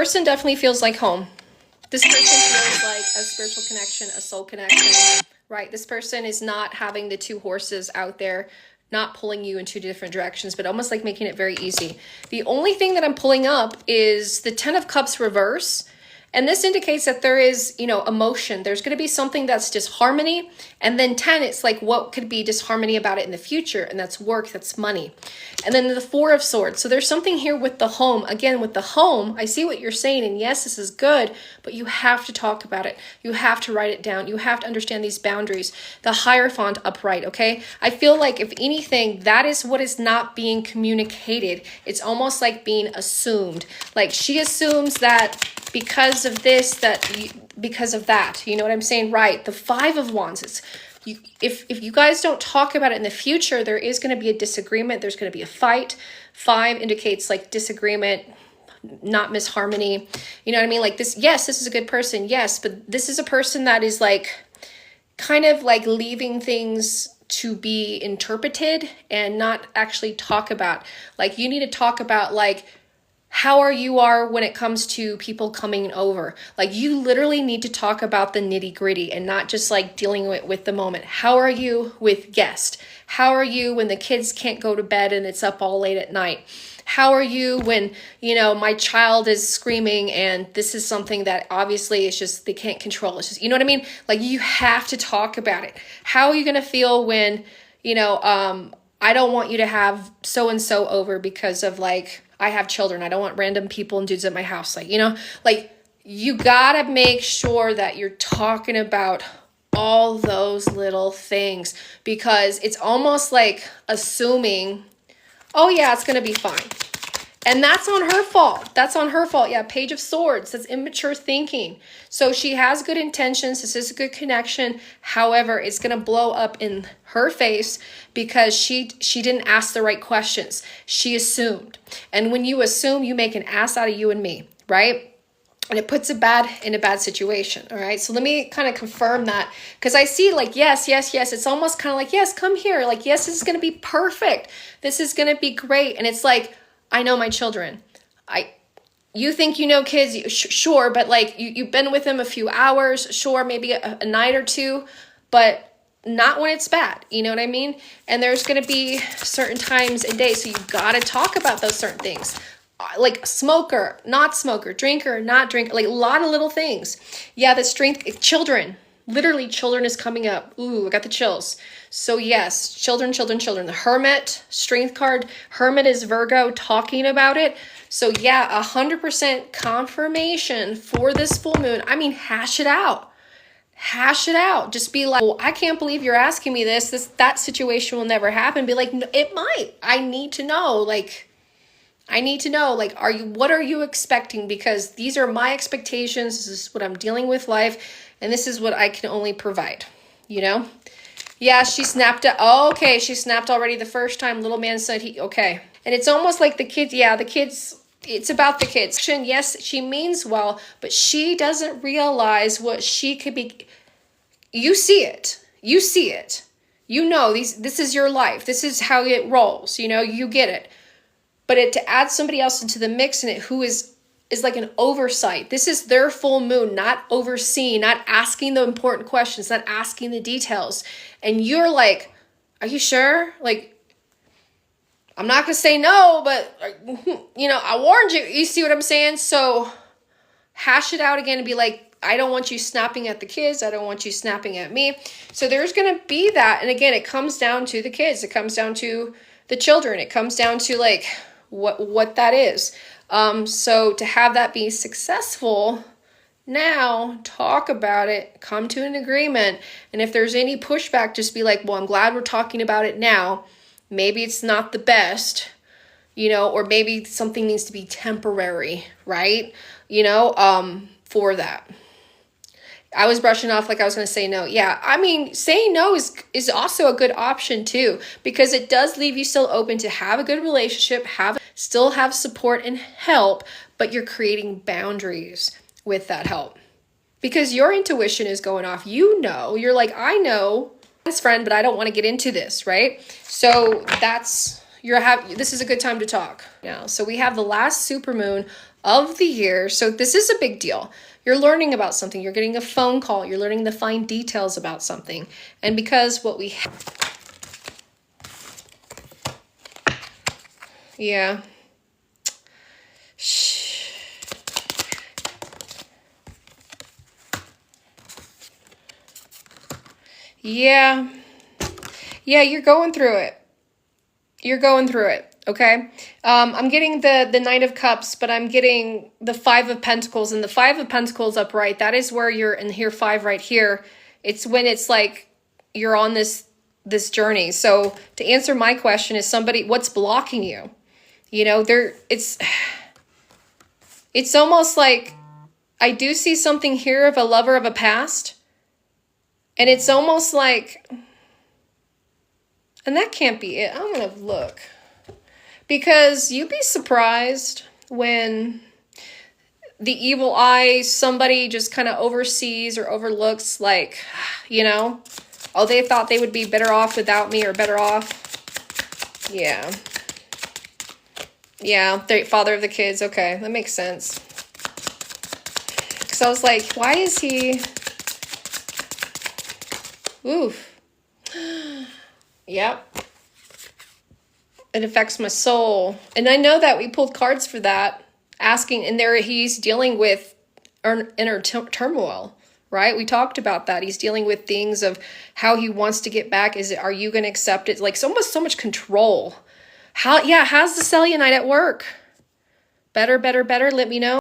person definitely feels like home. This person feels like a spiritual connection, a soul connection, right? This person is not having the two horses out there, not pulling you in two different directions, but almost like making it very easy. The only thing that I'm pulling up is the Ten of Cups reverse. And this indicates that there is, emotion. There's going to be something that's disharmony. And then 10, it's like what could be disharmony about it in the future. And that's work, that's money. And then the Four of Swords. So there's something here with the home. Again, with the home, I see what you're saying. And yes, this is good, but you have to talk about it. You have to write it down. You have to understand these boundaries. The Hierophant upright, okay? I feel like if anything, that is what is not being communicated. It's almost like being assumed. Like she assumes that because of this, because of that, you know what I'm saying? Right. The Five of Wands is, if you guys don't talk about it in the future, there is going to be a disagreement. There's going to be a fight. 5 indicates like disagreement, not misharmony. You know what I mean? Like this, yes, this is a good person. Yes, but this is a person that is like kind of like leaving things to be interpreted and not actually talk about. Like you need to talk about like, how you are when it comes to people coming over. Like you literally need to talk about the nitty gritty and not just like dealing with the moment. How are you with guests? How are you when the kids can't go to bed and it's up all late at night? How are you when, my child is screaming and this is something that obviously is just, they can't control. It's just, you know what I mean? Like you have to talk about it. How are you going to feel when, I don't want you to have so-and-so over because of like, I have children. I don't want random people and dudes at my house. Like, you gotta make sure that you're talking about all those little things because it's almost like assuming, oh yeah, it's gonna be fine. And that's on her fault. That's on her fault. Yeah, Page of Swords. That's immature thinking. So she has good intentions. This is a good connection. However, it's going to blow up in her face because she didn't ask the right questions. She assumed. And when you assume, you make an ass out of you and me, right? And it puts it in a bad situation. All right. So let me kind of confirm that because I see like, yes. It's almost kind of like, yes, come here. Like, yes, this is going to be perfect. This is going to be great. And it's like, I know my children. You think you know kids, sure, but like you've been with them a few hours, sure, maybe a night or two, but not when it's bad. You know what I mean? And there's going to be certain times and days, so you got to talk about those certain things. Like smoker, not smoker, drinker, not drinker, like a lot of little things. Yeah, the strength, children. Literally, children is coming up. Ooh, I got the chills. So yes, children. The Hermit, strength card. Hermit is Virgo talking about it. So yeah, 100% confirmation for this full moon. I mean, hash it out. Hash it out. Just be like, well, I can't believe you're asking me this. That situation will never happen. Be like, no, it might. I need to know. Like, what are you expecting? Because these are my expectations. This is what I'm dealing with life. And this is what I can only provide, Yeah, she snapped it. Oh, okay, she snapped already the first time. Little man said okay. And it's almost like the kids, it's about the kids. Yes, she means well, but she doesn't realize what she could be. You see it. This is your life. This is how it rolls. You get it. But to add somebody else into the mix in it who is like an oversight. This is their full moon, not overseeing, not asking the important questions, not asking the details. And you're like, are you sure? Like, I'm not going to say no, but, I warned you. You see what I'm saying? So hash it out again and be like, I don't want you snapping at the kids. I don't want you snapping at me. So there's going to be that. And again, it comes down to the kids. It comes down to the children. It comes down to like what that is. So to have that be successful, now talk about it, come to an agreement. And if there's any pushback, just be like, well, I'm glad we're talking about it now. Maybe it's not the best, or maybe something needs to be temporary, right? For that. I was brushing off like I was going to say no. Yeah, I mean, saying no is also a good option too, because it does leave you still open to have a good relationship, still have support and help, but you're creating boundaries with that help. Because your intuition is going off. You're like, I know this friend, but I don't want to get into this, right? So this is a good time to talk. Yeah. So we have the last supermoon of the year. So this is a big deal. You're learning about something. You're getting a phone call. You're learning the fine details about something. And because what we yeah. Yeah. Yeah, you're going through it. You're going through it, okay? I'm getting the Knight of Cups, but I'm getting the Five of Pentacles, and the Five of Pentacles upright. That is where you're in here, five right here. It's when it's like you're on this journey. So to answer my question is somebody, what's blocking you? You know, it's almost like I do see something here of a lover of a past, and it's almost like, and that can't be it. I'm going to look. Because you'd be surprised when the evil eye, somebody just kind of oversees or overlooks, like, you know, oh, they thought they would be better off without me or better off. Yeah. Yeah, the father of the kids. Okay, that makes sense. Because I was like, why is he... Oof. Yep. It affects my soul. And I know that we pulled cards for that, asking, and there he's dealing with inner turmoil, right? We talked about that. He's dealing with things of how he wants to get back. Are you going to accept it? Like, it's almost so much control. How's the Selenite at work? Better, let me know.